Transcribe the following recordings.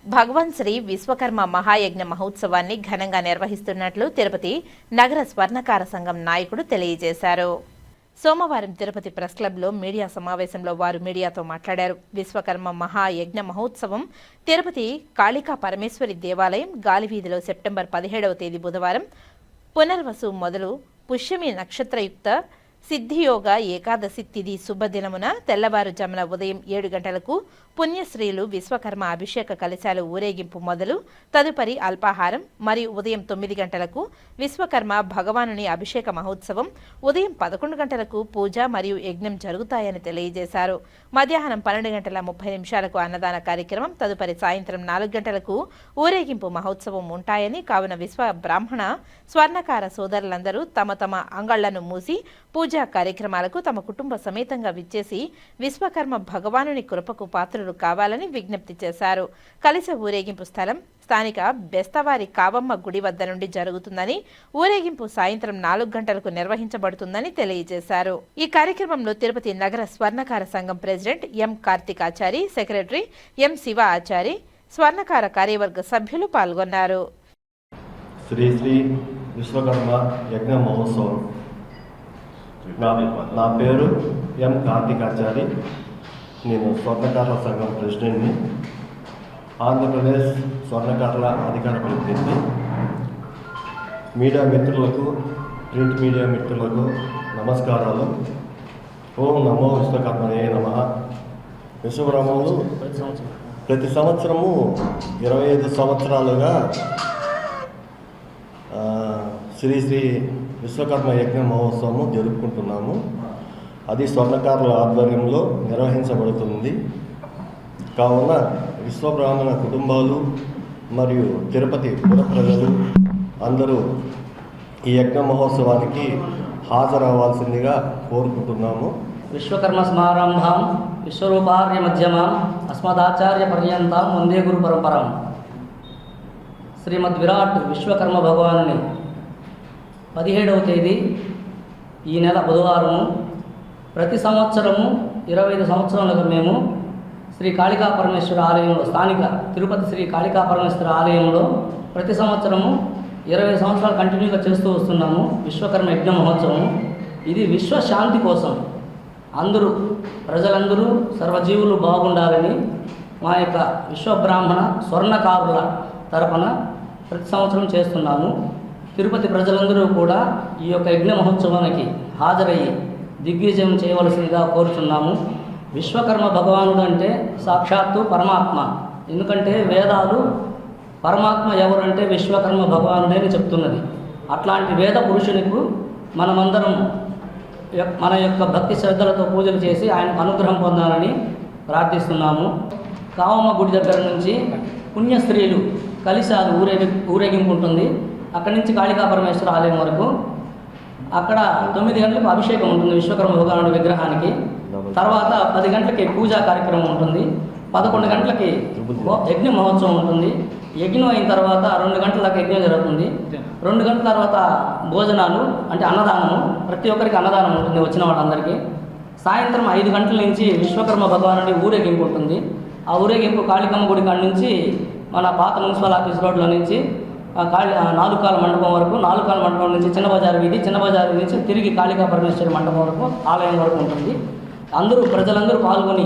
భగవాన్ శ్రీ విశ్వకర్మ మహాయజ్ఞ మహోత్సవాన్ని ఘనంగా నిర్వహిస్తున్నట్లు తిరుపతి నగర స్వర్ణకార సంఘం నాయకుడు తెలియజేశారు. సోమవారం తిరుపతి ప్రెస్ క్లబ్లో మీడియా సమావేశంలో వారు మీడియాతో మాట్లాడారు. విశ్వకర్మ మహాయజ్ఞ మహోత్సవం తిరుపతి కాళికా పరమేశ్వరి దేవాలయం గాలివీధిలో సెప్టెంబర్ 17వ తేదీ బుధవారం పునర్వసు మొదలు పుష్యమి నక్షత్రయుక్త సిద్ధియోగ ఏకాదశి తిథి శుభదినమున తెల్లవారుజామున ఉదయం 7 గంటలకు పుణ్యశ్రీలు విశ్వకర్మ అభిషేక కలశాలు ఊరేగింపు మొదలు తదుపరి అల్పాహారం మరియు ఉదయం 9 గంటలకు విశ్వకర్మ భగవానుని అభిషేక మహోత్సవం, ఉదయం 11 గంటలకు పూజ మరియు యజ్ఞం జరుగుతాయని తెలియజేశారు. మధ్యాహ్నం 12:30 అన్నదాన కార్యక్రమం, తదుపరి సాయంత్రం 4 గంటలకు ఊరేగింపు మహోత్సవం ఉంటాయని, కావున విశ్వ బ్రాహ్మణ స్వర్ణకార సోదరులందరూ తమ తమ అంగళ్లను మూసి పూజా కార్యక్రమాలకు తమ కుటుంబ సమేతంగా విచ్చేసి విశ్వకర్మ భగవానుని కృపకు పాత్రులు కావాలని విజ్ఞప్తి చేశారు. కలశ ఊరేగింపు స్థలం స్థానిక బెస్తవారి కావమ్మ గుడి వద్ద నుండి జరుగుతుందని, ఊరేగింపు సాయంత్రం 4 గంటలకు నిర్వహించబడుతుందని తెలియజేశారు. ఈ కార్యక్రమంలో తిరుపతి నగర స్వర్ణకార సంఘం president M Karthikachari, secretary M Siva Achari, స్వర్ణకార కార్యవర్గ సభ్యులు పాల్గొన్నారు. శ్రీ శ్రీ విశ్వకర్మ యజ్ఞ మహోత్సవం. నా పేరు ఎం కార్తికాచారి. నేను స్వర్ణకారుల సంఘం ప్రెసిడెంట్ని, ఆంధ్రప్రదేశ్ స్వర్ణకారుల అధికార ప్రతినిధి. మీడియా మిత్రులకు, ప్రింట్ మీడియా మిత్రులకు నమస్కారాలు. ఓం నమో విశ్వకర్మనే నమః. విశ్వబ్రహ్మణులు ప్రతి సంవత్సరము 25 సంవత్సరాలుగా శ్రీ శ్రీ విశ్వకర్మ యజ్ఞ మహోత్సవం జరుపుకుంటున్నాము. అది స్వర్ణకారుల ఆధ్వర్యంలో నిర్వహించబడుతుంది. కావున విశ్వబ్రాహ్మణ కుటుంబాలు మరియు తిరుపతి పుర ప్రజలు అందరూ ఈ యజ్ఞ మహోత్సవానికి హాజరవ్వాల్సిందిగా కోరుకుంటున్నాము. విశ్వకర్మ సమారంభం విశ్వరూపార్య మధ్యమాం అస్మదాచార్య పర్యంతం వందే గురు పరంపరం. శ్రీమద్ విరాట్ విశ్వకర్మ భగవానుని 17వ తేదీ ఈ నెల బుధవారము ప్రతి సంవత్సరము 25 సంవత్సరాలుగా మేము శ్రీ కాళికా పరమేశ్వర ఆలయంలో, స్థానిక తిరుపతి శ్రీ కాళికా పరమేశ్వర ఆలయంలో ప్రతి సంవత్సరము 20 సంవత్సరాలు కంటిన్యూగా చేస్తూ వస్తున్నాము విశ్వకర్మ యజ్ఞ మహోత్సవం. ఇది విశ్వశాంతి కోసం, ప్రజలందరూ సర్వజీవులు బాగుండాలని మా యొక్క విశ్వబ్రాహ్మణ స్వర్ణకారుల తరపున ప్రతి సంవత్సరం చేస్తున్నాము. తిరుపతి ప్రజలందరూ కూడా ఈ యొక్క యజ్ఞ మహోత్సవానికి హాజరయ్యి దిగ్విజయం చేయవలసిందిగా కోరుచున్నాము. విశ్వకర్మ భగవానుడు అంటే సాక్షాత్తు పరమాత్మ. ఎందుకంటే వేదాలు పరమాత్మ ఎవరంటే విశ్వకర్మ భగవానుడే అని చెప్తున్నది. అట్లాంటి వేద పురుషునికి మనమందరం మన యొక్క భక్తి శ్రద్ధలతో పూజలు చేసి ఆయనకు అనుగ్రహం పొందాలని ప్రార్థిస్తున్నాము. కావమ్మ గుడి దగ్గర నుంచి పుణ్యస్త్రీలు కలశాలు ఊరేగింపు ఉంటుంది. అక్కడి నుంచి కాళికా పరమేశ్వర ఆలయం వరకు అక్కడ 9 గంటలకు అభిషేకం ఉంటుంది విశ్వకర్మ భగవానుడి విగ్రహానికి. తర్వాత 10 గంటలకి పూజా కార్యక్రమం ఉంటుంది. 11 గంటలకి యజ్ఞ మహోత్సవం ఉంటుంది. యజ్ఞం అయిన తర్వాత 2 గంటల దాకా యజ్ఞం జరుగుతుంది. 2 గంటల తర్వాత భోజనాలు అంటే అన్నదానము, ప్రతి ఒక్కరికి అన్నదానం ఉంటుంది వచ్చిన వాళ్ళందరికీ. సాయంత్రం 5 గంటల నుంచి విశ్వకర్మ భగవానుడి ఊరేగింపు ఉంటుంది. ఆ ఊరేగింపు కాళికమ్మ గుడి కాడి నుంచి మన పాత మున్సిపల్ ఆఫీస్ రోడ్లో నుంచి 4 కాల మండపం వరకు, 4 కాల మండపం నుంచి చిన్న బజారు వీధి నుంచి తిరిగి కాళికా పరమేశ్వరి మండపం వరకు, ఆలయం వరకు ఉంటుంది. ప్రజలందరూ పాల్గొని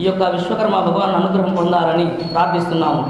ఈ యొక్క విశ్వకర్మ భగవాన్ అనుగ్రహం పొందాలని ప్రార్థిస్తున్నాము.